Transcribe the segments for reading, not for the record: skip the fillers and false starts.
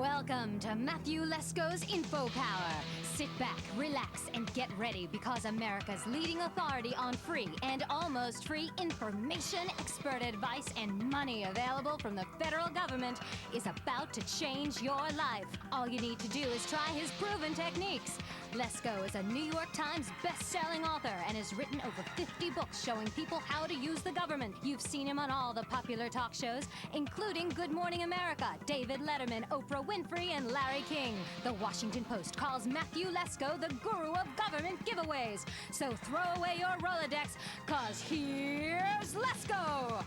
Welcome to Matthew Lesko's Info Power. Sit back, relax, and get ready because America's leading authority on free and almost free information, expert advice, and money available from the federal government is about to change your life. All you need to do is try his proven techniques. Lesko is a New York Times best-selling author and has written over 50 books showing people how to use the government. You've seen him on all the popular talk shows, including Good Morning America, David Letterman, Oprah Winfrey, and Larry King. The Washington Post calls Matthew Lesko the guru of government giveaways. So throw away your Rolodex, cause here's Lesko!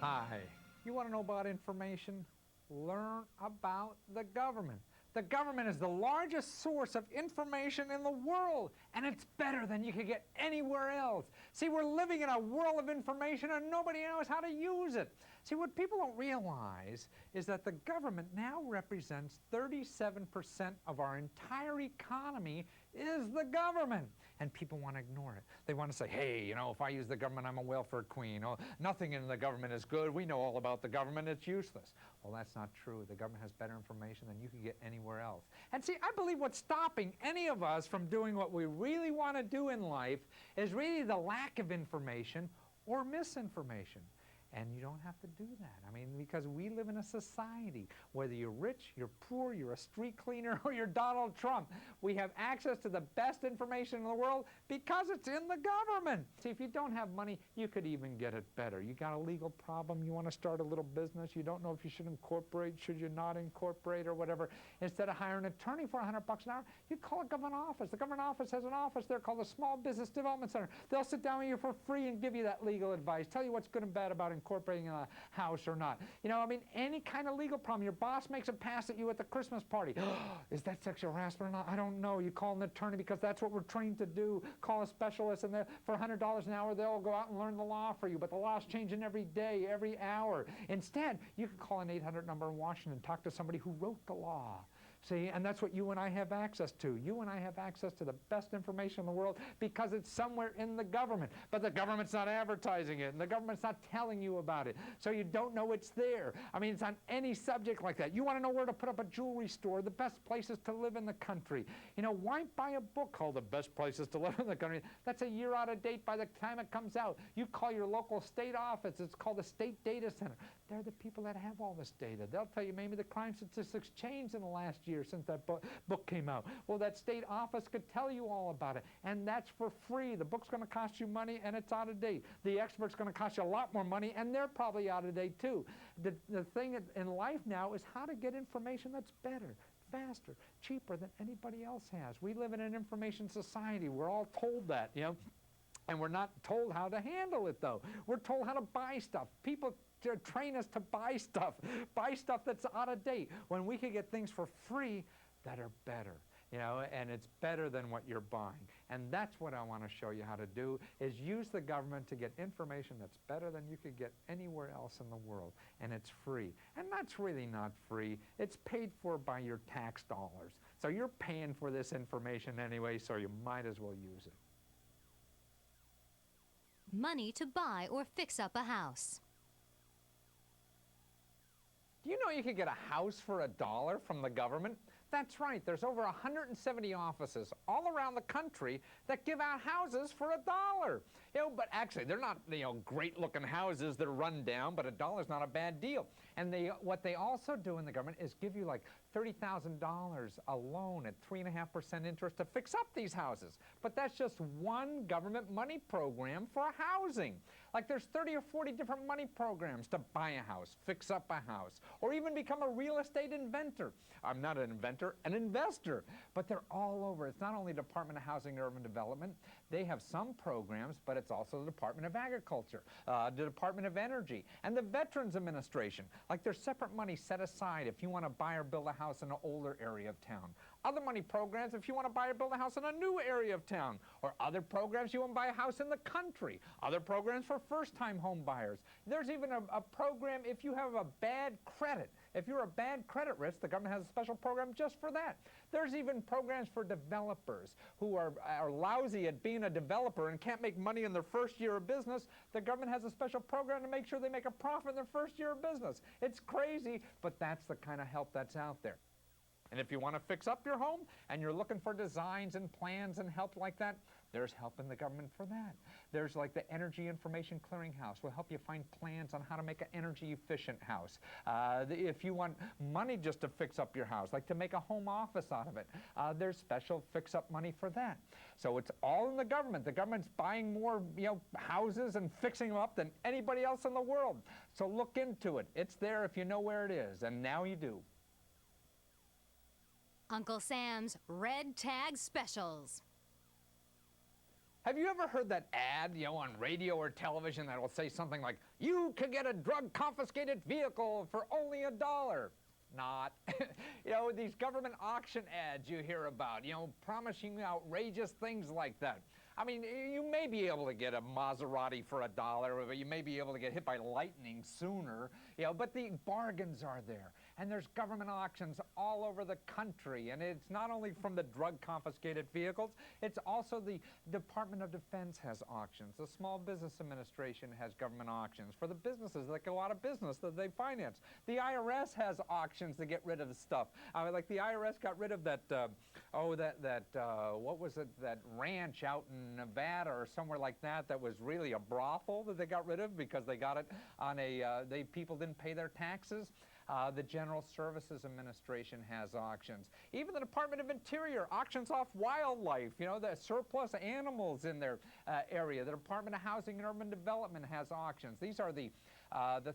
Hi. You want to know about information? Learn about the government. The government is the largest source of information in the world, and it's better than you could get anywhere else. See, we're living in a world of information and nobody knows how to use it. See, what people don't realize is that the government now represents 37% of our entire economy is the government. And people want to ignore it. They want to say, hey, you know, if I use the government, I'm a welfare queen. Oh, nothing in the government is good. We know all about the government. It's useless. Well, that's not true. The government has better information than you can get anywhere else. And see, I believe what's stopping any of us from doing what we really want to do in life is really the lack of information or misinformation. And you don't have to do that. I mean, because we live in a society, whether you're rich, you're poor, you're a street cleaner, or you're Donald Trump, we have access to the best information in the world because it's in the government. See, if you don't have money, you could even get it better. You got a legal problem, you want to start a little business, you don't know if you should incorporate, should you not incorporate, or whatever. Instead of hiring an attorney for $100 an hour, you call a government office. The government office has an office there called the Small Business Development Center. They'll sit down with you for free and give you that legal advice, tell you what's good and bad about incorporating a house or not. You know, I mean, any kind of legal problem. Your boss makes a pass at you at the Christmas party. Is that sexual harassment or not? I don't know. You call an attorney because that's what we're trained to do. Call a specialist, and for $100 an hour, they'll go out and learn the law for you. But the law's changing every day, every hour. Instead, you can call an 800 number in Washington and talk to somebody who wrote the law. See, and that's what you and I have access to. You and I have access to the best information in the world because it's somewhere in the government. But the government's not advertising it, and the government's not telling you about it. So you don't know it's there. I mean, it's on any subject like that. You want to know where to put up a jewelry store, the best places to live in the country. You know, why buy a book called The Best Places to Live in the Country? That's a year out of date by the time it comes out. You call your local state office. It's called the State Data Center. They're the people that have all this data. They'll tell you maybe the crime statistics changed in the last year since that book came out. Well, that state office could tell you all about it, and that's for free. The book's going to cost you money, and it's out of date. The expert's going to cost you a lot more money, and they're probably out of date too. The thing in life now is how to get information that's better, faster, cheaper than anybody else has. We live in an information society. We're all told that, you know, and we're not told how to handle it, though. We're told how to buy stuff. People train us to buy stuff that's out of date, when we could get things for free that are better, you know, and it's better than what you're buying. And that's what I want to show you how to do, is use the government to get information that's better than you could get anywhere else in the world. And it's free. And that's really not free. It's paid for by your tax dollars. So you're paying for this information anyway, so you might as well use it. Money to buy or fix up a house. Do you know you could get a house for $1 from the government? That's right. There's over 170 offices all around the country that give out houses for $1. You know, but actually, they're not, you know, great-looking houses. They're run down, but $1 is not a bad deal. And what they also do in the government is give you like $30,000 a loan at 3.5% interest to fix up these houses. But that's just one government money program for housing. Like there's 30 or 40 different money programs to buy a house, fix up a house, or even become a real estate inventor. I'm not an inventor, an investor. But they're all over. It's not only Department of Housing and Urban Development. They have some programs, but it's also the Department of Agriculture, the Department of Energy, and the Veterans Administration. Like there's separate money set aside if you want to buy or build a house in an older area of town. Other money programs if you want to buy or build a house in a new area of town. Or other programs you want to buy a house in the country. Other programs for first-time home buyers. There's even a program if you have a bad credit. If you're a bad credit risk, the government has a special program just for that. There's even programs for developers who are lousy at being a developer and can't make money in their first year of business. The government has a special program to make sure they make a profit in their first year of business. It's crazy, but that's the kind of help that's out there. And if you want to fix up your home and you're looking for designs and plans and help like that, there's help in the government for that. There's like the Energy Information Clearinghouse will help you find plans on how to make an energy efficient house. If you want money just to fix up your house, like to make a home office out of it, there's special fix up money for that. So it's all in the government. The government's buying more houses and fixing them up than anybody else in the world. So look into it. It's there if you know where it is, and now you do. Uncle Sam's Red Tag Specials. Have you ever heard that ad, on radio or television that will say something like, you could get a drug-confiscated vehicle for only $1? Not. These government auction ads you hear about, promising outrageous things like that. I mean, you may be able to get a Maserati for $1, but you may be able to get hit by lightning sooner, but the bargains are there. And there's government auctions all over the country. And it's not only from the drug-confiscated vehicles, it's also the Department of Defense has auctions. The Small Business Administration has government auctions for the businesses that go out of business that they finance. The IRS has auctions to get rid of the stuff. Like the IRS got rid of that, what was it, that ranch out in Nevada or somewhere like that was really a brothel that they got rid of because they got it on people didn't pay their taxes. The General Services Administration has auctions. Even the Department of Interior auctions off wildlife, the surplus animals in their area. The Department of Housing and Urban Development has auctions. These are the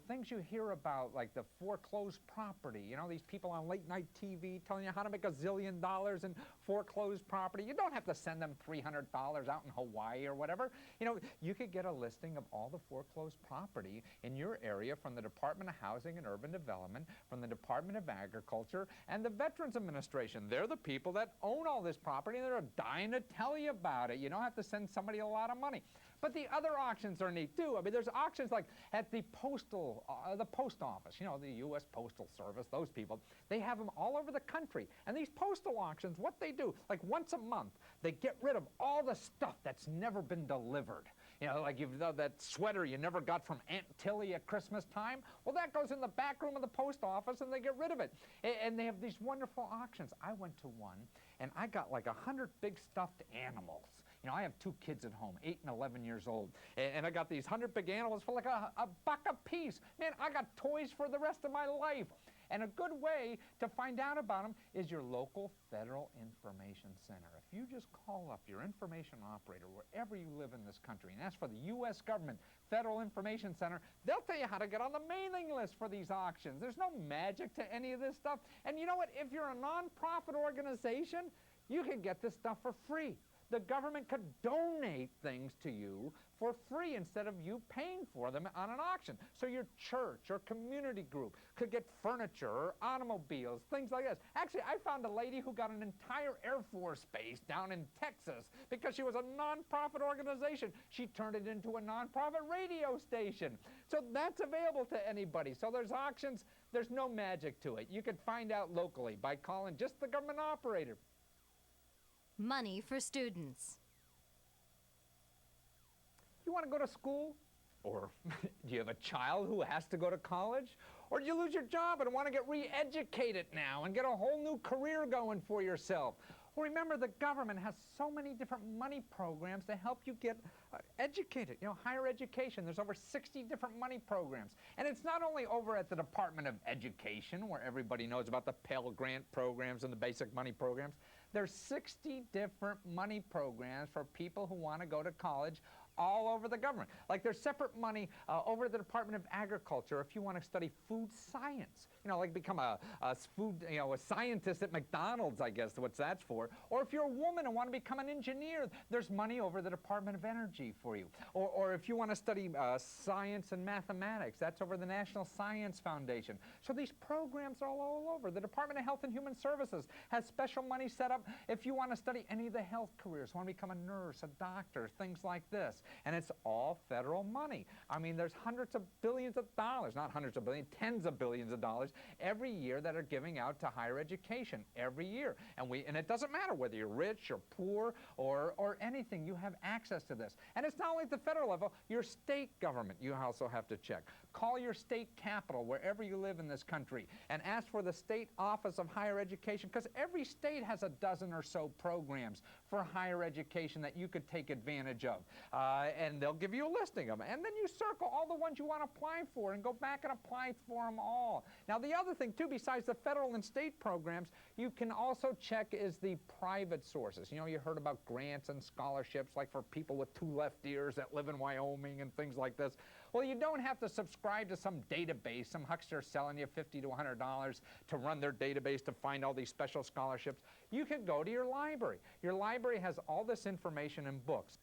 things you hear about, like the foreclosed property. These people on late night TV telling you how to make $1 zillion in foreclosed property. You don't have to send them $300 out in Hawaii or whatever. You could get a listing of all the foreclosed property in your area from the Department of Housing and Urban Development, from the Department of Agriculture, and the Veterans Administration. They're the people that own all this property, and they're dying to tell you about it. You don't have to send somebody a lot of money. But the other auctions are neat too. I mean, there's auctions like at the post office, the U.S. Postal Service, those people, they have them all over the country. And these postal auctions, what they do, like once a month, they get rid of all the stuff that's never been delivered. Like that sweater you never got from Aunt Tilly at Christmas time, well, that goes in the back room of the post office and they get rid of it. And they have these wonderful auctions. I went to one and I got like 100 big stuffed animals. I have 2 kids at home, 8 and 11 years old, and I got these 100 big animals for like a buck a piece. Man, I got toys for the rest of my life. And a good way to find out about them is your local Federal Information Center. If you just call up your information operator wherever you live in this country and ask for the U.S. government Federal Information Center, they'll tell you how to get on the mailing list for these auctions. There's no magic to any of this stuff. And you know what? If you're a nonprofit organization, you can get this stuff for free. The government could donate things to you for free instead of you paying for them on an auction. So your church or community group could get furniture or automobiles, things like this. Actually, I found a lady who got an entire Air Force base down in Texas because she was a nonprofit organization. She turned it into a nonprofit radio station. So that's available to anybody. So there's auctions. There's no magic to it. You can find out locally by calling just the government operator. Money for students. You want to go to school? Or do you have a child who has to go to college? Or do you lose your job and want to get re-educated now and get a whole new career going for yourself? Well, remember, the government has so many different money programs to help you get educated. Higher education, there's over 60 different money programs. And it's not only over at the Department of Education, where everybody knows about the Pell Grant programs and the basic money programs. There's 60 different money programs for people who want to go to college all over the government. Like there's separate money over at the Department of Agriculture if you want to study food science. Like become a scientist at McDonald's, I guess what that's for. Or if you're a woman and want to become an engineer, there's money over the Department of Energy for you. Or if you want to study science and mathematics, that's over the National Science Foundation. So these programs are all over. The Department of Health and Human Services has special money set up if you want to study any of the health careers, want to become a nurse, a doctor, things like this. and it's all federal money. I mean, there's hundreds of billions of dollars, not hundreds of billions, tens of billions of dollars every year that are giving out to higher education every year. And it doesn't matter whether you're rich or poor or anything, you have access to this. And it's not only at the federal level, your state government you also have to check. Call your state capital wherever you live in this country and ask for the state office of higher education, because every state has a dozen or so programs for higher education that you could take advantage of. And they'll give you a listing of them. And then you circle all the ones you want to apply for and go back and apply for them all. Now, the other thing, too, besides the federal and state programs, you can also check is the private sources. You know, you heard about grants and scholarships, like for people with 2 left ears that live in Wyoming and things like this. Well, you don't have to subscribe to some database, some huckster selling you $50 to $100 to run their database to find all these special scholarships. You can go to your library. Your library has all this information in books.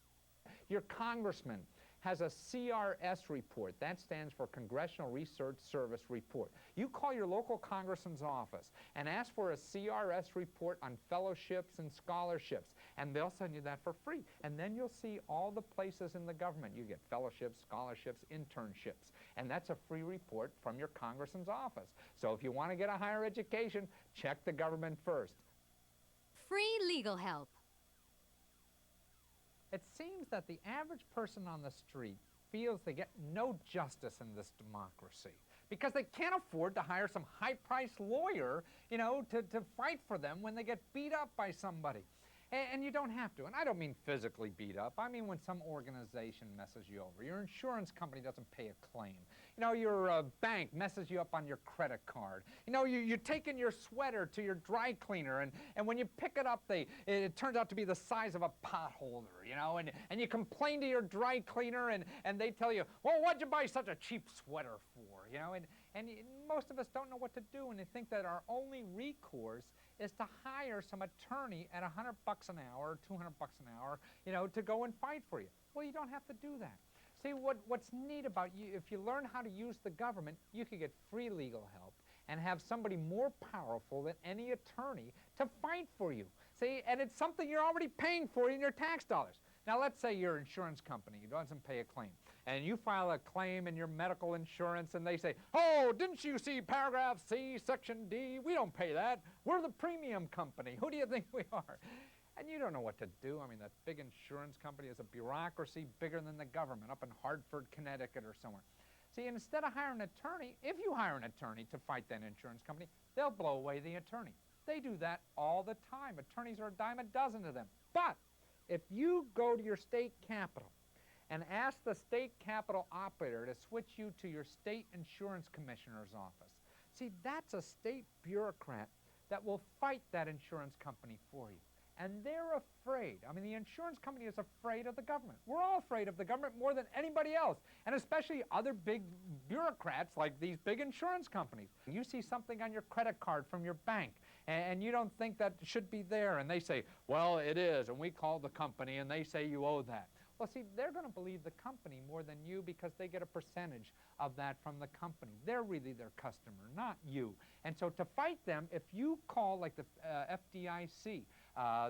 Your congressman has a CRS report. That stands for Congressional Research Service Report. You call your local congressman's office and ask for a CRS report on fellowships and scholarships, and they'll send you that for free. And then you'll see all the places in the government. You get fellowships, scholarships, internships, and that's a free report from your congressman's office. So if you want to get a higher education, check the government first. Free legal help. It seems that the average person on the street feels they get no justice in this democracy because they can't afford to hire some high-priced lawyer, you know, to fight for them when they get beat up by somebody. And you don't have to. And I don't mean physically beat up. I mean when some organization messes you over. Your insurance company doesn't pay a claim. You know, your bank messes you up on your credit card. You know, you're taking your sweater to your dry cleaner, and when you pick it up, it turns out to be the size of a pot holder, you know, and you complain to your dry cleaner, and they tell you, well, what'd you buy such a cheap sweater for, you know, and most of us don't know what to do, and they think that our only recourse is to hire some attorney at $100 an hour, $200 an hour, you know, to go and fight for you. Well, you don't have to do that. See, what's neat about you, if you learn how to use the government, you can get free legal help and have somebody more powerful than any attorney to fight for you. See, and it's something you're already paying for in your tax dollars. Now, let's say your insurance company doesn't pay a claim, and you file a claim in your medical insurance, and they say, oh, didn't you see paragraph C, section D? We don't pay that. We're the premium company. Who do you think we are? And you don't know what to do. I mean, that big insurance company is a bureaucracy bigger than the government up in Hartford, Connecticut or somewhere. See, instead of hiring an attorney, if you hire an attorney to fight that insurance company, they'll blow away the attorney. They do that all the time. Attorneys are a dime a dozen to them. But if you go to your state capital and ask the state capital operator to switch you to your state insurance commissioner's office, see, that's a state bureaucrat that will fight that insurance company for you. And they're afraid. I mean, the insurance company is afraid of the government. We're all afraid of the government more than anybody else, and especially other big bureaucrats like these big insurance companies. You see something on your credit card from your bank, and you don't think that should be there, and they say, well, it is, and we call the company, and they say you owe that. Well, see, they're going to believe the company more than you because they get a percentage of that from the company. They're really their customer, not you. And so to fight them, if you call like the FDIC,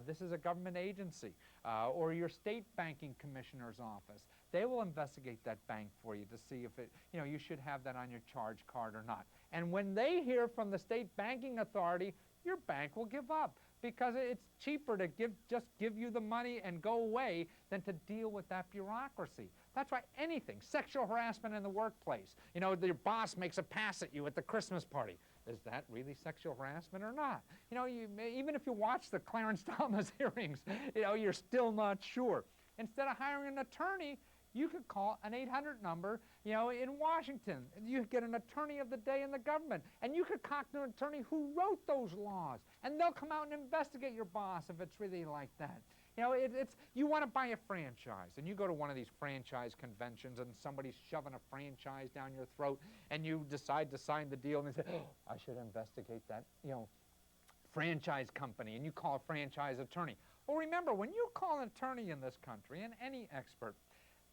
this is a government agency, or your state banking commissioner's office, they will investigate that bank for you to see if it, you know, you should have that on your charge card or not. And when they hear from the state banking authority, your bank will give up, because it's cheaper to just give you the money and go away than to deal with that bureaucracy. That's why anything, sexual harassment in the workplace, you know, your boss makes a pass at you at the Christmas party. Is that really sexual harassment or not? You know, even if you watch the Clarence Thomas hearings, you know, you're still not sure. Instead of hiring an attorney, you could call an 800 number, you know, in Washington. You get an attorney of the day in the government, and you could contact an attorney who wrote those laws, and they'll come out and investigate your boss if it's really like that. You know, you want to buy a franchise, and you go to one of these franchise conventions, and somebody's shoving a franchise down your throat, and you decide to sign the deal, and they say, oh, I should investigate that, you know, franchise company, and you call a franchise attorney. Well, remember, when you call an attorney in this country, and any expert,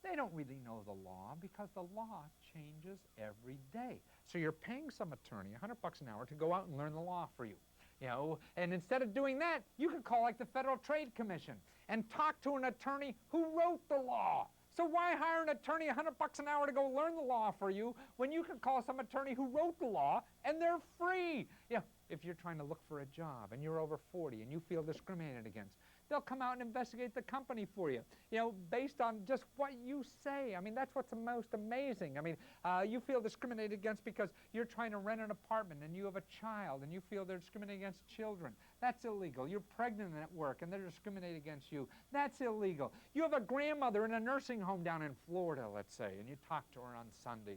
they don't really know the law because the law changes every day. So you're paying some attorney $100 an hour to go out and learn the law for you. You know, and instead of doing that, you could call like the Federal Trade Commission and talk to an attorney who wrote the law. So why hire an attorney $100 an hour to go learn the law for you when you can call some attorney who wrote the law and they're free? Yeah, if you're trying to look for a job and you're over 40 and you feel discriminated against, they'll come out and investigate the company for you, based on just what you say. I mean, that's what's the most amazing. I mean, you feel discriminated against because you're trying to rent an apartment and you have a child and you feel they're discriminating against children. That's illegal. You're pregnant at work and they're discriminating against you. That's illegal. You have a grandmother in a nursing home down in Florida, let's say, and you talk to her on Sunday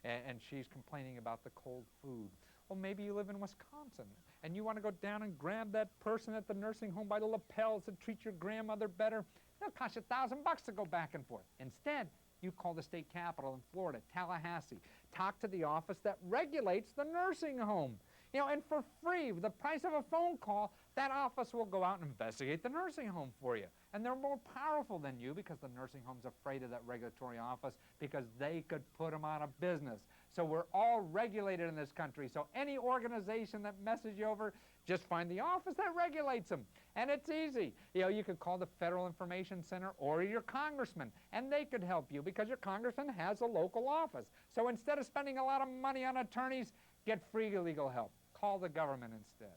and she's complaining about the cold food. Well, maybe you live in Wisconsin and you want to go down and grab that person at the nursing home by the lapels and treat your grandmother better. It'll cost you $1,000 to go back and forth. Instead, you call the state capital in Florida, Tallahassee. Talk to the office that regulates the nursing home. And for free, the price of a phone call, that office will go out and investigate the nursing home for you. And they're more powerful than you because the nursing home's afraid of that regulatory office because they could put them out of business. So we're all regulated in this country. So any organization that messes you over, just find the office that regulates them. And it's easy. You could call the Federal Information Center or your congressman, and they could help you because your congressman has a local office. So instead of spending a lot of money on attorneys, get free legal help. Call the government instead.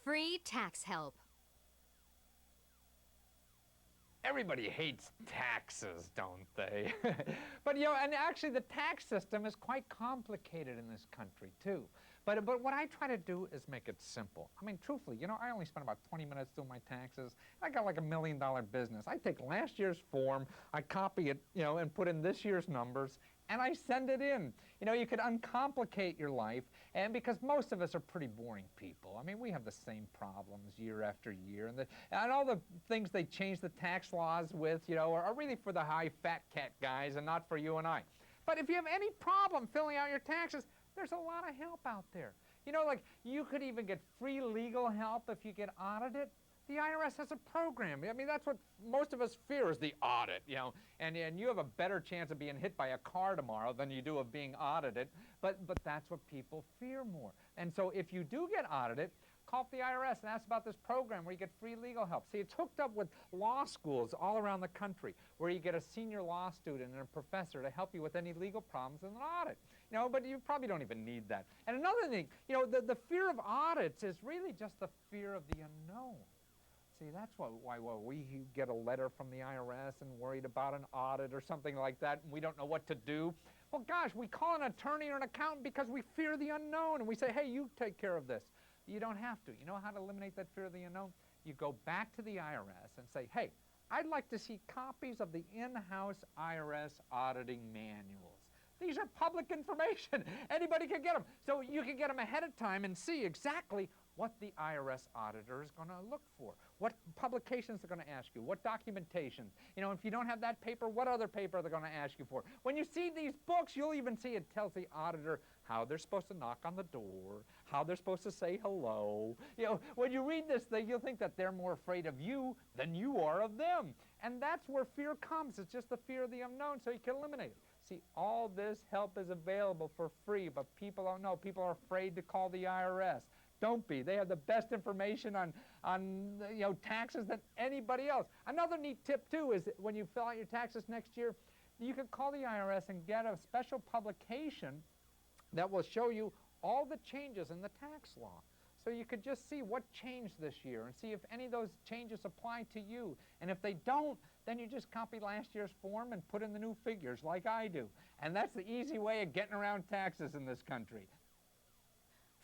Free tax help. Everybody hates taxes, don't they? But and actually the tax system is quite complicated in this country too. But what I try to do is make it simple. I mean, truthfully, I only spend about 20 minutes doing my taxes. I got like $1 million business. I take last year's form, I copy it, and put in this year's numbers, and I send it in. You could uncomplicate your life, and because most of us are pretty boring people. I mean, we have the same problems year after year, and all the things they change the tax laws with, are really for the high fat cat guys and not for you and I. But if you have any problem filling out your taxes, there's a lot of help out there. Like you could even get free legal help if you get audited. The IRS has a program. I mean, that's what most of us fear is the audit, and you have a better chance of being hit by a car tomorrow than you do of being audited, but that's what people fear more. And so if you do get audited, call up the IRS and ask about this program where you get free legal help. See, it's hooked up with law schools all around the country where you get a senior law student and a professor to help you with any legal problems in an audit. But you probably don't even need that. And another thing, the fear of audits is really just the fear of the unknown. See, that's why we get a letter from the IRS and worried about an audit or something like that, and we don't know what to do. Well, gosh, we call an attorney or an accountant because we fear the unknown, and we say, hey, you take care of this. You don't have to. You know how to eliminate that fear of the unknown? You go back to the IRS and say, hey, I'd like to see copies of the in-house IRS auditing manuals. These are public information. Anybody can get them. So you can get them ahead of time and see exactly what the IRS auditor is going to look for, what publications they're going to ask you, what documentation. If you don't have that paper, what other paper they're going to ask you for. When you see these books, you'll even see it tells the auditor how they're supposed to knock on the door, how they're supposed to say hello. When you read this thing, you'll think that they're more afraid of you than you are of them. And that's where fear comes. It's just the fear of the unknown, so you can eliminate it. See, all this help is available for free, but people don't know. People are afraid to call the IRS. Don't be. They have the best information on taxes than anybody else. Another neat tip, too, is that when you fill out your taxes next year, you can call the IRS and get a special publication that will show you all the changes in the tax law. So you could just see what changed this year and see if any of those changes apply to you. And if they don't, then you just copy last year's form and put in the new figures like I do. And that's the easy way of getting around taxes in this country.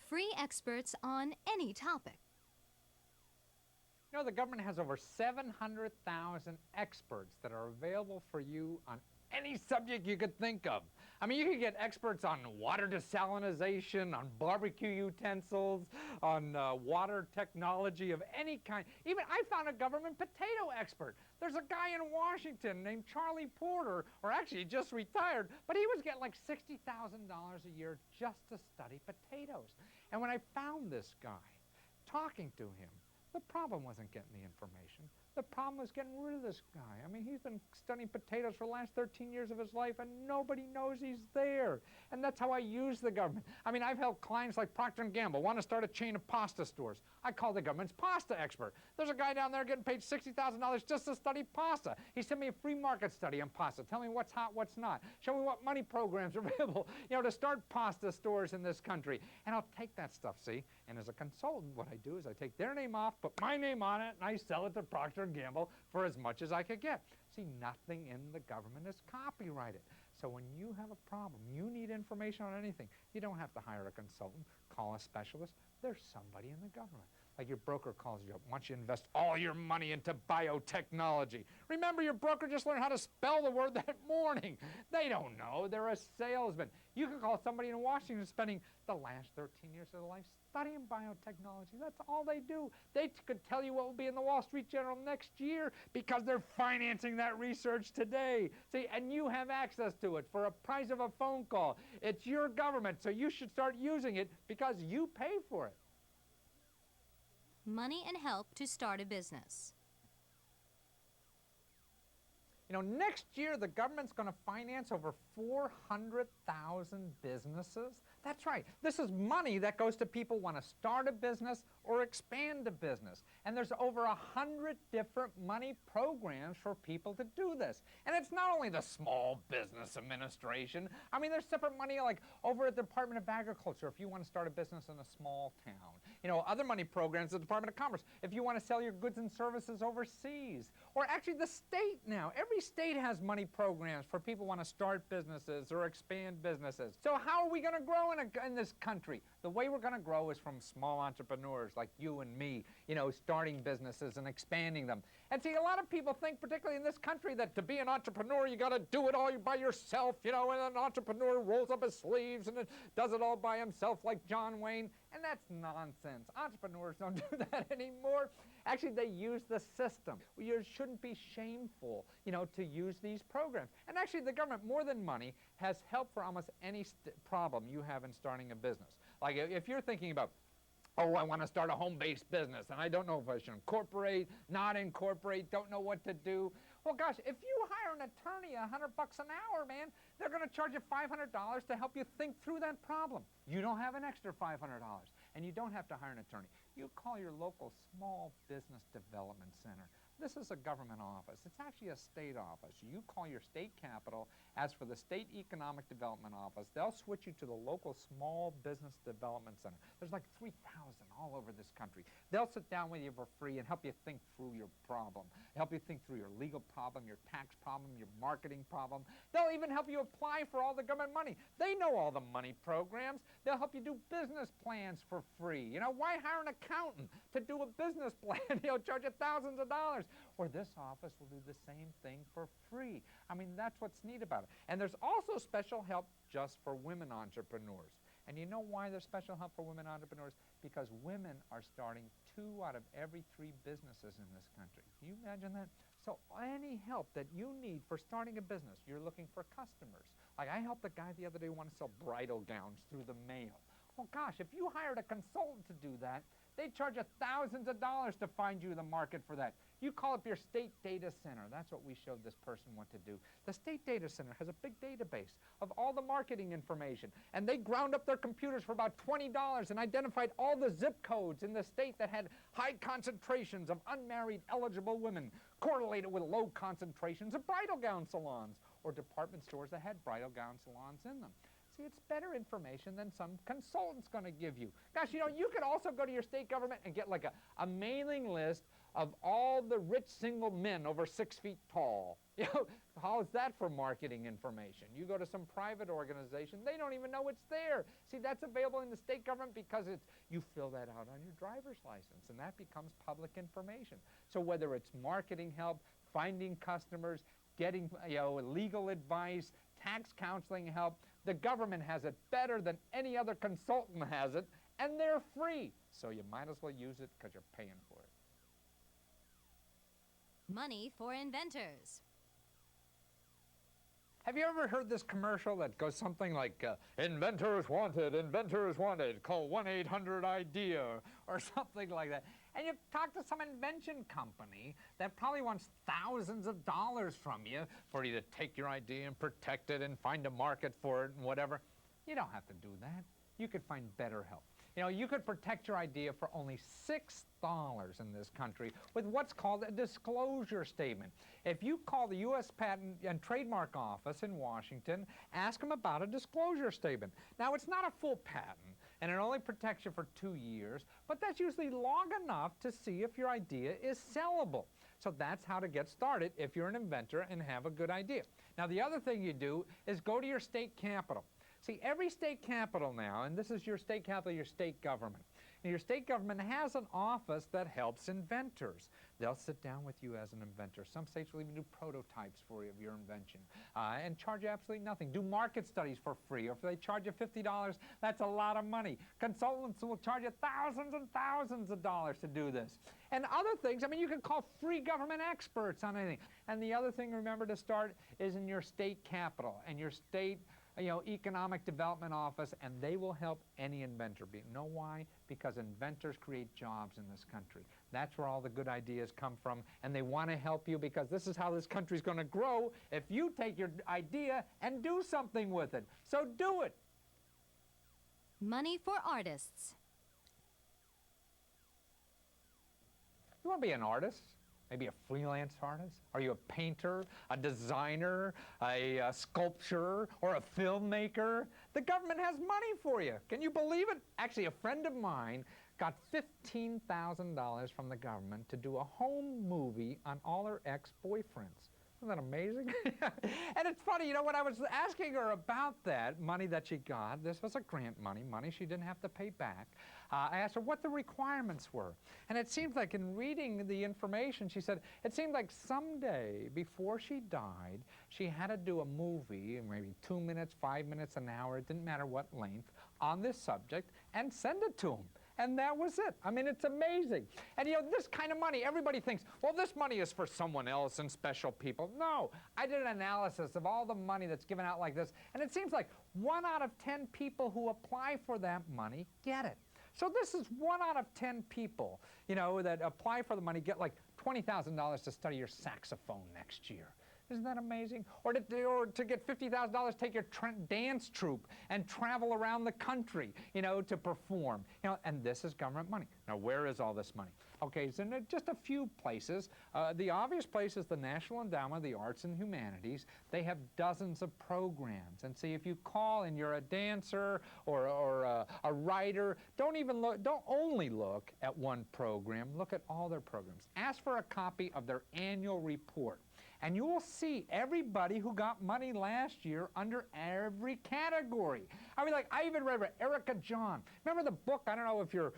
Free experts on any topic. The government has over 700,000 experts that are available for you on any subject you could think of. I mean, you could get experts on water desalinization, on barbecue utensils, on water technology of any kind. Even I found a government potato expert. There's a guy in Washington named Charlie Porter, or actually he just retired, but he was getting like $60,000 a year just to study potatoes. And when I found this guy, talking to him, the problem wasn't getting the information. The problem is getting rid of this guy. I mean, he's been studying potatoes for the last 13 years of his life, and nobody knows he's there. And that's how I use the government. I mean, I've helped clients like Procter & Gamble want to start a chain of pasta stores. I call the government's pasta expert. There's a guy down there getting paid $60,000 just to study pasta. He sent me a free market study on pasta. Tell me what's hot, what's not. Show me what money programs are available, to start pasta stores in this country. And I'll take that stuff, see? And as a consultant, what I do is I take their name off, put my name on it, and I sell it to Procter & Gamble for as much as I could get. See, nothing in the government is copyrighted. So when you have a problem, you need information on anything, you don't have to hire a consultant, call a specialist. There's somebody in the government. Like your broker calls you up, wants you to invest all your money into biotechnology. Remember, your broker just learned how to spell the word that morning. They don't know. They're a salesman. You can call somebody in Washington spending the last 13 years of their life studying biotechnology. That's all they do. They could tell you what will be in the Wall Street Journal next year because they're financing that research today. See, and you have access to it for a price of a phone call. It's your government, so you should start using it because you pay for it. Money and help to start a business. Next year the government's going to finance over 400,000 businesses. That's right. This is money that goes to people who want to start a business or expand a business. And there's over 100 different money programs for people to do this. And it's not only the Small Business Administration. I mean, there's separate money like over at the Department of Agriculture if you want to start a business in a small town. Other money programs at the Department of Commerce if you want to sell your goods and services overseas. Or actually the state now. Every state has money programs for people who want to start businesses or expand businesses. So how are we going to grow in this country? The way we're going to grow is from small entrepreneurs like you and me, starting businesses and expanding them. And see, a lot of people think, particularly in this country, that to be an entrepreneur, you got to do it all by yourself, and an entrepreneur rolls up his sleeves and does it all by himself like John Wayne. And that's nonsense. Entrepreneurs don't do that anymore. Actually, they use the system. You shouldn't be shameful, to use these programs. And actually, the government, more than money, has help for almost any problem you have in starting a business. Like if you're thinking about, oh, I want to start a home-based business, and I don't know if I should incorporate, not incorporate, don't know what to do. Well, gosh, if you hire an attorney $100 an hour, man, they're going to charge you $500 to help you think through that problem. You don't have an extra $500, and you don't have to hire an attorney. You call your local Small Business Development Center. This is a government office. It's actually a state office. You call your state capital. As for the State Economic Development Office, they'll switch you to the local Small Business Development Center. There's like 3,000 all over this country. They'll sit down with you for free and help you think through your problem, help you think through your legal problem, your tax problem, your marketing problem. They'll even help you apply for all the government money. They know all the money programs. They'll help you do business plans for free. Why hire an accountant to do a business plan? Charge you thousands of dollars. Or this office will do the same thing for free. I mean, that's what's neat about it. And there's also special help just for women entrepreneurs. And you know why there's special help for women entrepreneurs? Because women are starting 2 out of every 3 businesses in this country. Can you imagine that? So any help that you need for starting a business, you're looking for customers. Like I helped a guy the other day who wanted to sell bridal gowns through the mail. Well, gosh, if you hired a consultant to do that, they'd charge you thousands of dollars to find you the market for that. You call up your state data center. That's what we showed this person what to do. The state data center has a big database of all the marketing information, and they ground up their computers for about $20 and identified all the zip codes in the state that had high concentrations of unmarried eligible women, correlated with low concentrations of bridal gown salons, or department stores that had bridal gown salons in them. See, it's better information than some consultant's going to give you. Gosh, you could also go to your state government and get like a mailing list of all the rich single men over 6 feet tall. How is that for marketing information? You go to some private organization, they don't even know it's there. See, that's available in the state government because you fill that out on your driver's license, and that becomes public information. So whether it's marketing help, finding customers, getting legal advice, tax counseling help, the government has it better than any other consultant has it, and they're free. So you might as well use it because you're paying for it. Money for inventors. Have you ever heard this commercial that goes something like, inventors wanted, call 1-800-IDEA, or something like that? And you talk to some invention company that probably wants thousands of dollars from you for you to take your idea and protect it and find a market for it and whatever. You don't have to do that. You could find better help. You know, you could protect your idea for only $6 in this country with what's called a disclosure statement. If you call the U.S. Patent and Trademark Office in Washington, ask them about a disclosure statement. Now, it's not a full patent, and it only protects you for 2 years, but that's usually long enough to see if your idea is sellable. So that's how to get started if you're an inventor and have a good idea. Now, the other thing you do is go to your state capital. See, every state capital now, and this is your state capital, your state government, and your state government has an office that helps inventors. They'll sit down with you as an inventor. Some states will even do prototypes for you of your invention and charge you absolutely nothing. Do market studies for free, or if they charge you $50, that's a lot of money. Consultants will charge you thousands and thousands of dollars to do this. And other things, I mean, you can call free government experts on anything. And the other thing, remember to start, is in your state capital and your state economic development office, and they will help any inventor. Know why? Because inventors create jobs in this country. That's where all the good ideas come from, and they want to help you because this is how this country's going to grow if you take your idea and do something with it. So do it. Money for artists. You want to be an artist? Maybe a freelance artist? Are you a painter, a designer, a sculptor, or a filmmaker? The government has money for you. Can you believe it? Actually, a friend of mine got $15,000 from the government to do a home movie on all her ex-boyfriends. Isn't that amazing? And it's funny, you know, when I was asking her about that money that she got, this was a grant money she didn't have to pay back. I asked her what the requirements were. And it seems like in reading the information, she said, it seemed like someday before she died, she had to do a movie, maybe 2 minutes, 5 minutes, an hour, it didn't matter what length, on this subject, and send it to him. And that was it. I mean, it's amazing. And you know, this kind of money, everybody thinks, well, this money is for someone else and special people. No, I did an analysis of all the money that's given out like this, and it seems like 1 out of 10 people who apply for that money get it. So this is 1 out of 10 people, you know, that apply for the money get like $20,000 to study your saxophone next year. Isn't that amazing? Or to get $50,000, take your dance troupe and travel around the country, you know, to perform. You know, and this is government money. Now, where is all this money? Okay, so just a few places. The obvious place is the National Endowment of the Arts and Humanities. They have dozens of programs. And see, if you call and you're a dancer or a writer, don't only look at one program. Look at all their programs. Ask for a copy of their annual report. And you will see everybody who got money last year under every category. I mean, like, I even read Erica John. Remember the book? I don't know if you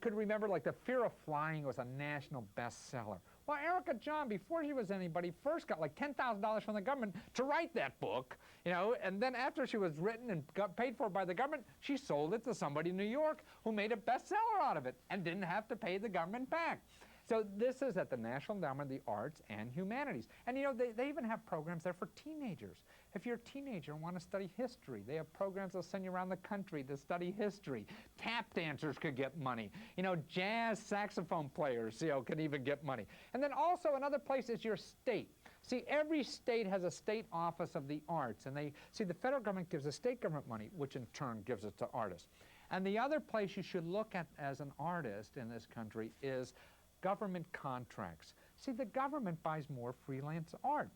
could remember, like, The Fear of Flying was a national bestseller. Well, Erica John, before she was anybody, first got like $10,000 from the government to write that book, you know, and then after she was written and got paid for by the government, she sold it to somebody in New York who made a bestseller out of it and didn't have to pay the government back. So this is at the National Endowment of the Arts and Humanities. And you know, they even have programs there for teenagers. If you're a teenager and want to study history, they have programs that'll send you around the country to study history. Tap dancers could get money. You know, jazz saxophone players, you know, could even get money. And then also another place is your state. See, every state has a state office of the arts, and the federal government gives the state government money, which in turn gives it to artists. And the other place you should look at as an artist in this country is government contracts. See, the government buys more freelance art.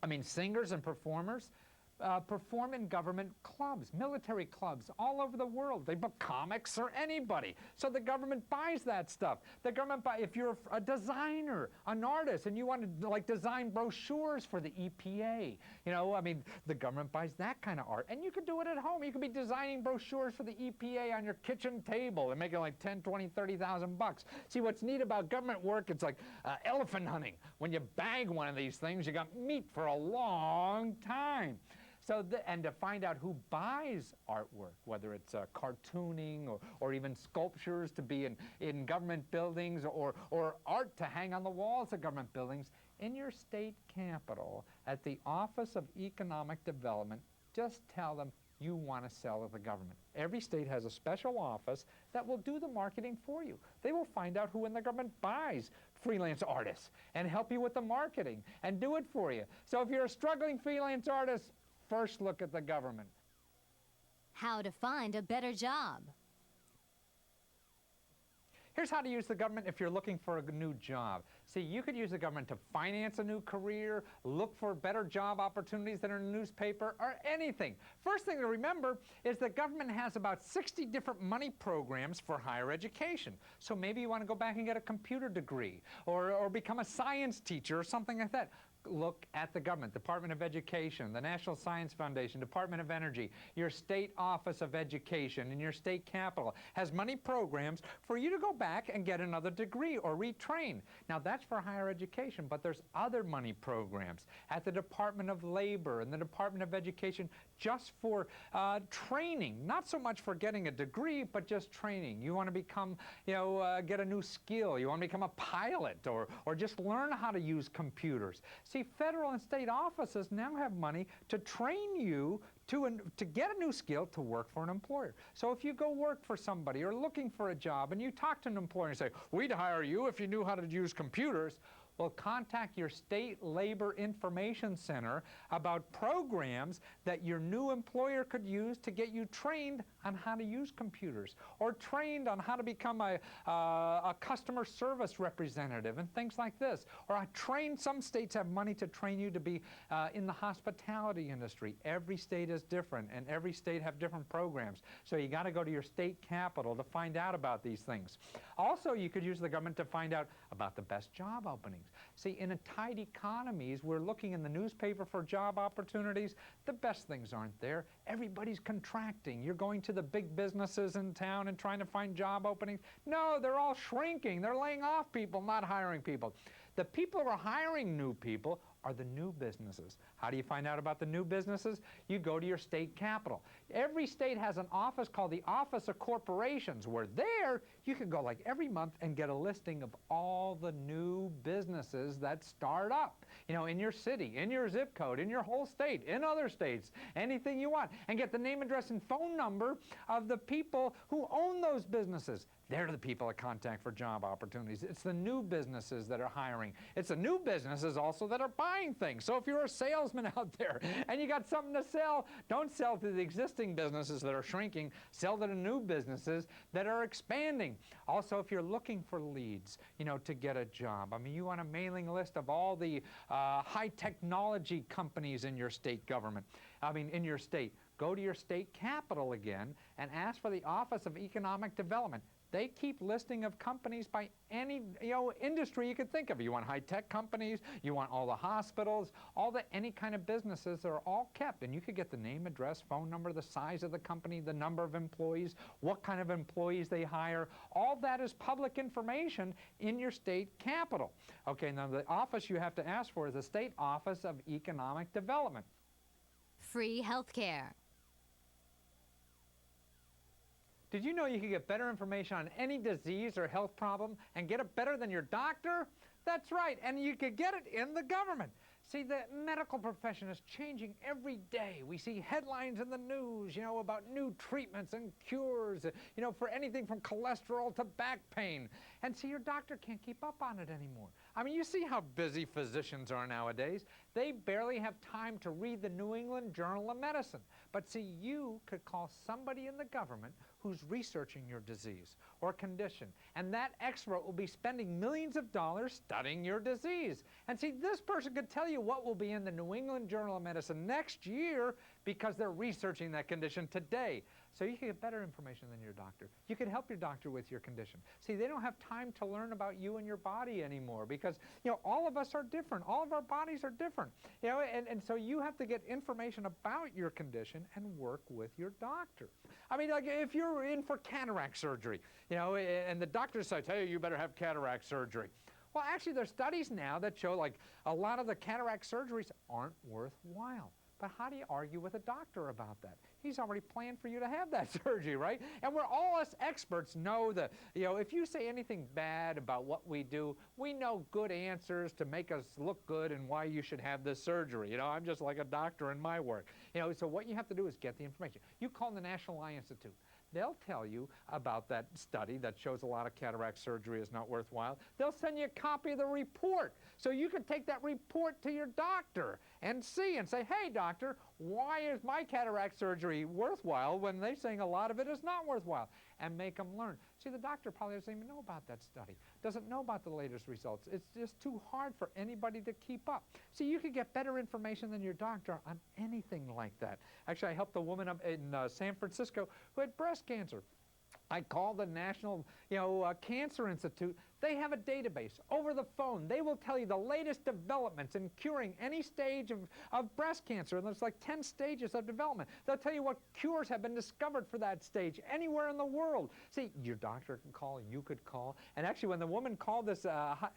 I mean, singers and performers perform in government clubs, military clubs all over the world. They book comics or anybody. So the government buys that stuff. The government if you're a designer, an artist, and you want to like design brochures for the EPA, you know, I mean, the government buys that kind of art. And you can do it at home. You can be designing brochures for the EPA on your kitchen table and making like 10, 20, 30,000 bucks. See, what's neat about government work, it's like elephant hunting. When you bag one of these things, you got meat for a long time. So, and to find out who buys artwork, whether it's cartooning or even sculptures to be in government buildings or art to hang on the walls of government buildings, in your state capital, at the Office of Economic Development, just tell them, you want to sell to the government. Every state has a special office that will do the marketing for you. They will find out who in the government buys freelance artists and help you with the marketing and do it for you. So if you're a struggling freelance artist, first look at the government. How to find a better job. Here's how to use the government if you're looking for a new job. See, you could use the government to finance a new career, look for better job opportunities that are in a newspaper, or anything. First thing to remember is the government has about 60 different money programs for higher education. So maybe you want to go back and get a computer degree, or become a science teacher, or something like that. Look at the government, Department of Education, the National Science Foundation, Department of Energy, your state office of education, and your state capital has money programs for you to go back and get another degree or retrain. Now that's for higher education, but there's other money programs at the Department of Labor and the Department of Education just for training, not so much for getting a degree, but just training. You want to become, get a new skill. You want to become a pilot or just learn how to use computers. See, federal and state offices now have money to train you to get a new skill to work for an employer. So if you go work for somebody or looking for a job and you talk to an employer and say, we'd hire you if you knew how to use computers, well, contact your state labor information center about programs that your new employer could use to get you trained on how to use computers, or trained on how to become a customer service representative and things like this. Or some states have money to train you to be in the hospitality industry. Every state is different, and every state have different programs. So you got to go to your state capital to find out about these things. Also, you could use the government to find out about the best job openings. See, in a tight economies, we're looking in the newspaper for job opportunities. The best things aren't there. Everybody's contracting. You're going to the big businesses in town and trying to find job openings. No, they're all shrinking. They're laying off people, not hiring people. The people who are hiring new people are the new businesses. How do you find out about the new businesses? You go to your state capital. Every state has an office called the Office of Corporations, where there you can go like every month and get a listing of all the new businesses that start up, in your city, in your zip code, in your whole state, in other states, anything you want, and get the name, address, and phone number of the people who own those businesses. They're the people that contact for job opportunities. It's the new businesses that are hiring. It's the new businesses also that are buying things. So if you're a salesman out there and you got something to sell, don't sell to the existing businesses that are shrinking. Sell to the new businesses that are expanding. Also, if you're looking for leads, to get a job, you want a mailing list of all the high technology companies in your state government, in your state. Go to your state capital again and ask for the Office of Economic Development. They keep listing of companies by any industry you could think of. You want high-tech companies, you want all the hospitals, any kind of businesses are all kept. And you could get the name, address, phone number, the size of the company, the number of employees, what kind of employees they hire. All that is public information in your state capital. Okay, now the office you have to ask for is the State Office of Economic Development. Free health care. Did you know you could get better information on any disease or health problem and get it better than your doctor? That's right, and you could get it in the government. See, the medical profession is changing every day. We see headlines in the news, about new treatments and cures, for anything from cholesterol to back pain. And see, your doctor can't keep up on it anymore. You see how busy physicians are nowadays. They barely have time to read the New England Journal of Medicine. But see, you could call somebody in the government who's researching your disease or condition, and that expert will be spending millions of dollars studying your disease. And see, this person could tell you what will be in the New England Journal of Medicine next year because they're researching that condition today. So you can get better information than your doctor. You can help your doctor with your condition. See, they don't have time to learn about you and your body anymore because, all of us are different. All of our bodies are different. And so you have to get information about your condition and work with your doctor. Like if you're in for cataract surgery, and the doctor says, hey, you better have cataract surgery. Well, actually, there's studies now that show like a lot of the cataract surgeries aren't worthwhile. But how do you argue with a doctor about that? He's already planned for you to have that surgery, right? And we're all us experts know that, if you say anything bad about what we do, we know good answers to make us look good and why you should have this surgery. I'm just like a doctor in my work. So what you have to do is get the information. You call the National Eye Institute. They'll tell you about that study that shows a lot of cataract surgery is not worthwhile. They'll send you a copy of the report. So you can take that report to your doctor and see and say, hey, doctor, why is my cataract surgery worthwhile when they're saying a lot of it is not worthwhile? And make them learn. See, the doctor probably doesn't even know about that study, doesn't know about the latest results. It's just too hard for anybody to keep up. See, you could get better information than your doctor on anything like that. Actually, I helped a woman up in San Francisco who had breast cancer. I called the National Cancer Institute. They have a database over the phone. They will tell you the latest developments in curing any stage of breast cancer. And there's like 10 stages of development. They'll tell you what cures have been discovered for that stage anywhere in the world. See, your doctor can call, you could call. And actually, when the woman called this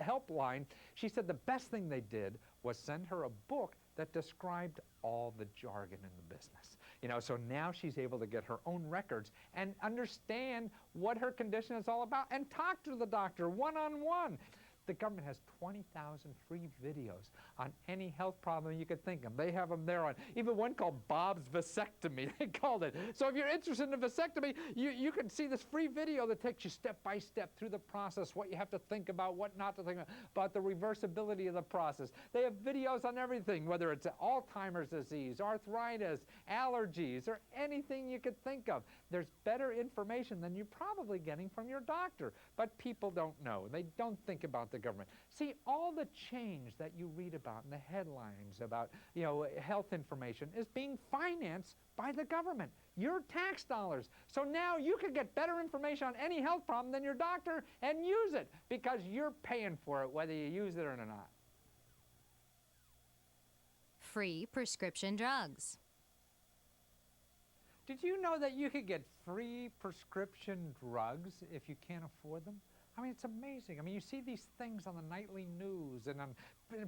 helpline, she said the best thing they did was send her a book that described all the jargon in the business. So now she's able to get her own records and understand what her condition is all about and talk to the doctor one-on-one. The government has 20,000 free videos on any health problem you could think of. They have them there on, even one called Bob's Vasectomy, they called it. So if you're interested in a vasectomy, you can see this free video that takes you step by step through the process, what you have to think about, what not to think about the reversibility of the process. They have videos on everything, whether it's Alzheimer's disease, arthritis, allergies, or anything you could think of. There's better information than you're probably getting from your doctor, but people don't know. They don't think about the government. See, all the change that you read about in the headlines about, health information is being financed by the government, your tax dollars. So now you can get better information on any health problem than your doctor and use it because you're paying for it whether you use it or not. Free prescription drugs. Did you know that you could get free prescription drugs if you can't afford them? I mean, it's amazing. I mean, you see these things on the nightly news and on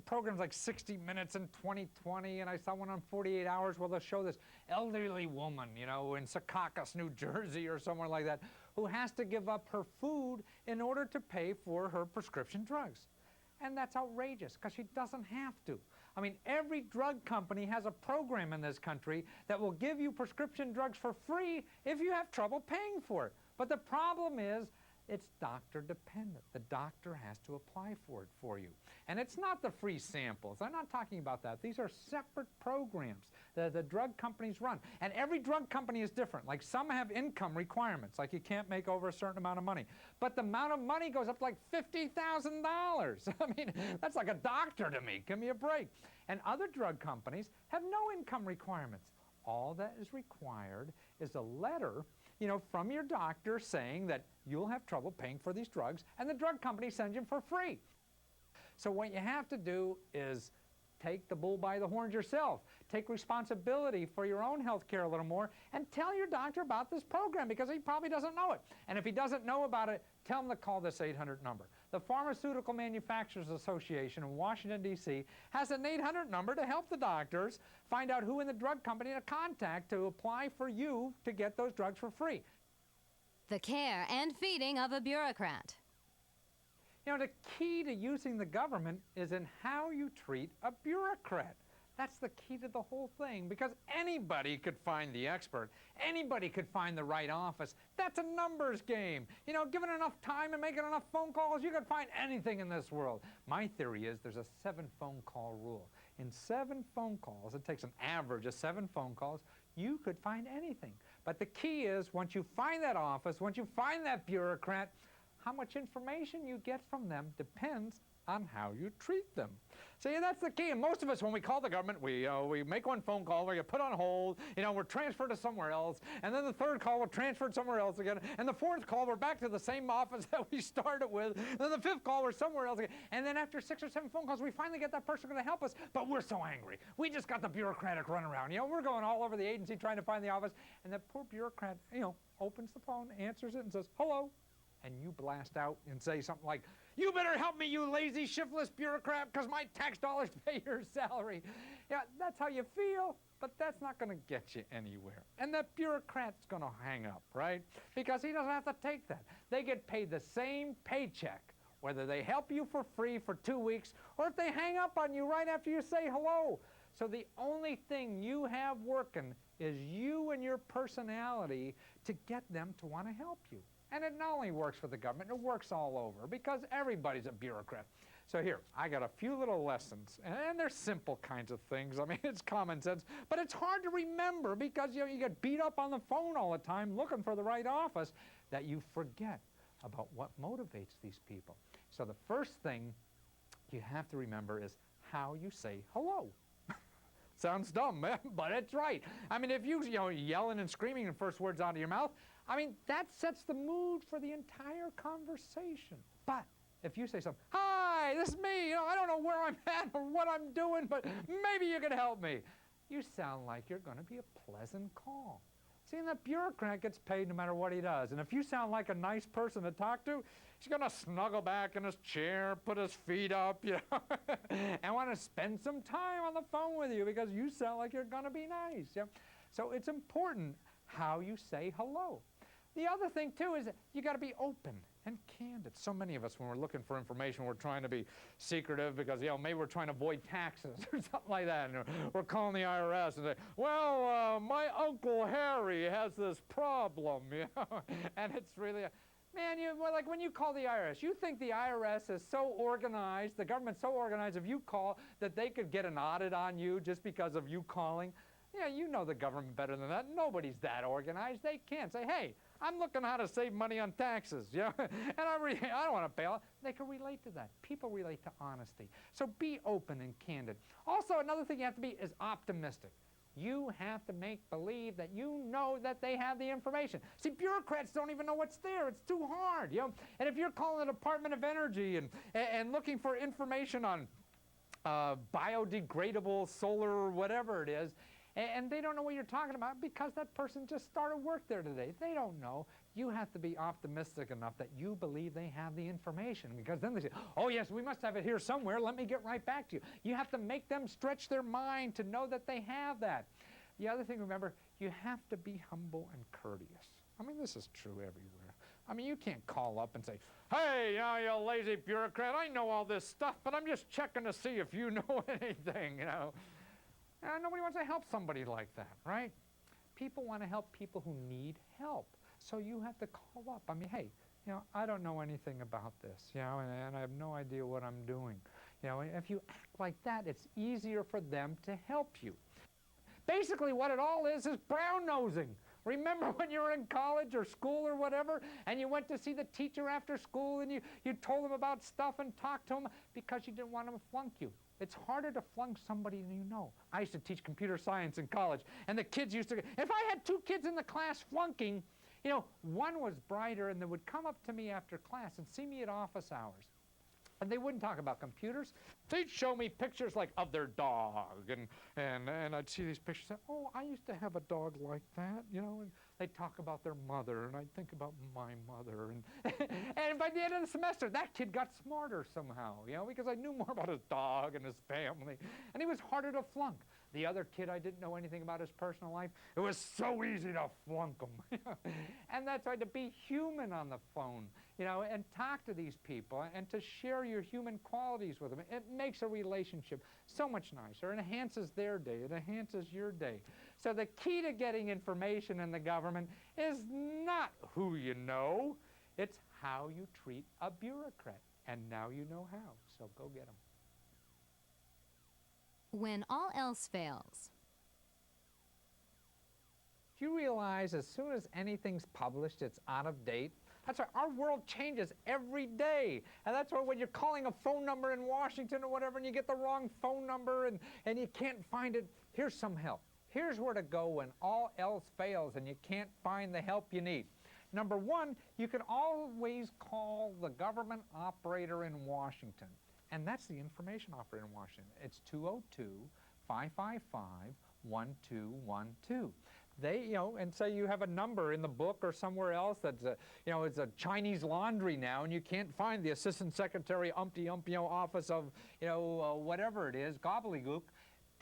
programs like 60 Minutes and 2020, and I saw one on 48 Hours where they'll show this elderly woman, in Secaucus, New Jersey or somewhere like that, who has to give up her food in order to pay for her prescription drugs. And that's outrageous because she doesn't have to. I mean, every drug company has a program in this country that will give you prescription drugs for free if you have trouble paying for it. But the problem is, it's doctor dependent. The doctor has to apply for it for you. And it's not the free samples. I'm not talking about that. These are separate programs that the drug companies run. And every drug company is different. Like some have income requirements, like you can't make over a certain amount of money. But the amount of money goes up to like $50,000. I mean, that's like a doctor to me. Give me a break. And other drug companies have no income requirements. All that is required is a letter from your doctor saying that you'll have trouble paying for these drugs, and the drug company sends you for free. So what you have to do is take the bull by the horns yourself. Take responsibility for your own health care a little more, and tell your doctor about this program because he probably doesn't know it. And if he doesn't know about it, tell him to call this 800 number. The Pharmaceutical Manufacturers Association in Washington, D.C. has an 800 number to help the doctors find out who in the drug company to contact to apply for you to get those drugs for free. The care and feeding of a bureaucrat. The key to using the government is in how you treat a bureaucrat. That's the key to the whole thing, because anybody could find the expert. Anybody could find the right office. That's a numbers game. Given enough time and making enough phone calls, you could find anything in this world. My theory is there's a 7 phone call rule. In 7 phone calls, it takes an average of 7 phone calls, you could find anything. But the key is, once you find that office, once you find that bureaucrat, how much information you get from them depends on how you treat them. See, that's the key. And most of us, when we call the government, we make one phone call, we get put on hold, we're transferred to somewhere else, and then the third call, we're transferred somewhere else again, and the fourth call, we're back to the same office that we started with, and then the fifth call, we're somewhere else again, and then after 6 or 7 phone calls, we finally get that person going to help us, but we're so angry. We just got the bureaucratic runaround. We're going all over the agency trying to find the office, and that poor bureaucrat, opens the phone, answers it, and says, hello. And you blast out and say something like, You better help me, you lazy, shiftless bureaucrat, because my tax dollars pay your salary. Yeah, that's how you feel, but that's not going to get you anywhere. And that bureaucrat's going to hang up, right? Because he doesn't have to take that. They get paid the same paycheck, whether they help you for free for 2 weeks or if they hang up on you right after you say hello. So the only thing you have working is you and your personality to get them to want to help you. And it not only works for the government, it works all over because everybody's a bureaucrat. So here, I got a few little lessons, and they're simple kinds of things. I mean, it's common sense, but it's hard to remember because you get beat up on the phone all the time looking for the right office that you forget about what motivates these people. So the first thing you have to remember is how you say hello. Sounds dumb, man, but it's right. I mean, if you yelling and screaming the first words out of your mouth, I mean, that sets the mood for the entire conversation. But if you say something, hi, this is me, I don't know where I'm at or what I'm doing, but maybe you can help me. You sound like you're going to be a pleasant call. See, and that bureaucrat gets paid no matter what he does. And if you sound like a nice person to talk to, he's going to snuggle back in his chair, put his feet up, and want to spend some time on the phone with you because you sound like you're going to be nice. So it's important how you say hello. The other thing, too, is that you got to be open and candid. So many of us, when we're looking for information, we're trying to be secretive because, maybe we're trying to avoid taxes or something like that. And we're calling the IRS and say, well, my Uncle Harry has this problem, And it's really, man, like when you call the IRS, you think the IRS is so organized, the government's so organized, if you call, that they could get an audit on you just because of you calling. Yeah, you know the government better than that. Nobody's that organized. They can't say, hey, I'm looking how to save money on taxes, and I don't want to bail. They can relate to that. People relate to honesty. So be open and candid. Also, another thing you have to be is optimistic. You have to make believe that you know that they have the information. See, bureaucrats don't even know what's there. It's too hard, And if you're calling the Department of Energy and looking for information on biodegradable solar, whatever it is, and they don't know what you're talking about because that person just started work there today. They don't know. You have to be optimistic enough that you believe they have the information because then they say, oh, yes, we must have it here somewhere. Let me get right back to you. You have to make them stretch their mind to know that they have that. The other thing, remember, you have to be humble and courteous. I mean, this is true everywhere. I mean, you can't call up and say, hey, you lazy bureaucrat, I know all this stuff, but I'm just checking to see if you know anything, Nobody wants to help somebody like that, right? People want to help people who need help. So you have to call up. I mean, hey, I don't know anything about this, and I have no idea what I'm doing. If you act like that, it's easier for them to help you. Basically, what it all is brown-nosing. Remember when you were in college or school or whatever, and you went to see the teacher after school, and you told them about stuff and talked to them because you didn't want them to flunk you. It's harder to flunk somebody than you know. I used to teach computer science in college, and the kids used to, if I had 2 kids in the class flunking, one was brighter, and they would come up to me after class and see me at office hours. And they wouldn't talk about computers. They'd show me pictures like of their dog, and I'd see these pictures and say, oh, I used to have a dog like that, and they'd talk about their mother, and I'd think about my mother, and by the end of the semester, that kid got smarter somehow, because I knew more about his dog and his family, and he was harder to flunk. The other kid, I didn't know anything about his personal life. It was so easy to flunk him. And that's why to be human on the phone, and talk to these people and to share your human qualities with them. It makes a relationship so much nicer. It enhances their day. It enhances your day. So the key to getting information in the government is not who you know. It's how you treat a bureaucrat. And now you know how. So go get them. When all else fails. Do you realize as soon as anything's published, it's out of date? That's why our world changes every day. And that's why when you're calling a phone number in Washington or whatever and you get the wrong phone number and you can't find it, here's some help. Here's where to go when all else fails and you can't find the help you need. Number 1, you can always call the government operator in Washington. And that's the information operator in Washington. It's 202-555-1212. They, and say you have a number in the book or somewhere else that's, it's a Chinese laundry now, and you can't find the assistant secretary office of, whatever it is, gobbledygook.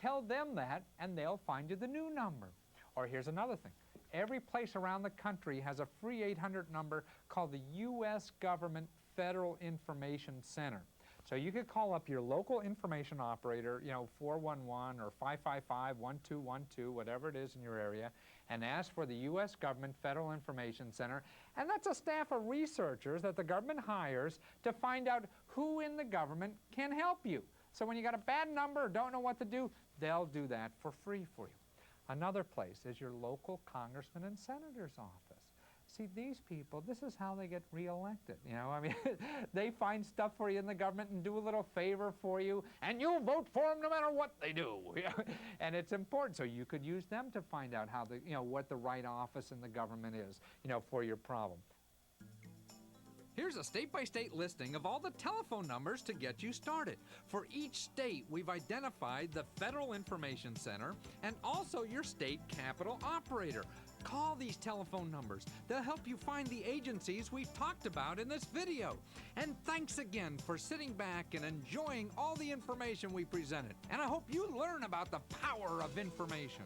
Tell them that, and they'll find you the new number. Or here's another thing. Every place around the country has a free 800 number called the U.S. Government Federal Information Center. So you could call up your local information operator, 411 or 555-1212, whatever it is in your area, and ask for the U.S. Government Federal Information Center. And that's a staff of researchers that the government hires to find out who in the government can help you. So when you got a bad number or don't know what to do, they'll do that for free for you. Another place is your local congressman and senator's office. See, these people, this is how they get reelected. They find stuff for you in the government and do a little favor for you, and you'll vote for them no matter what they do. And it's important, so you could use them to find out how what the right office in the government is, for your problem. Here's a state-by-state listing of all the telephone numbers to get you started. For each state, we've identified the Federal Information Center and also your state capital operator. Call these telephone numbers. They'll help you find the agencies we've talked about in this video. And thanks again for sitting back and enjoying all the information we presented. And I hope you learn about the power of information.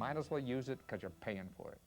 might as well use it because you're paying for it.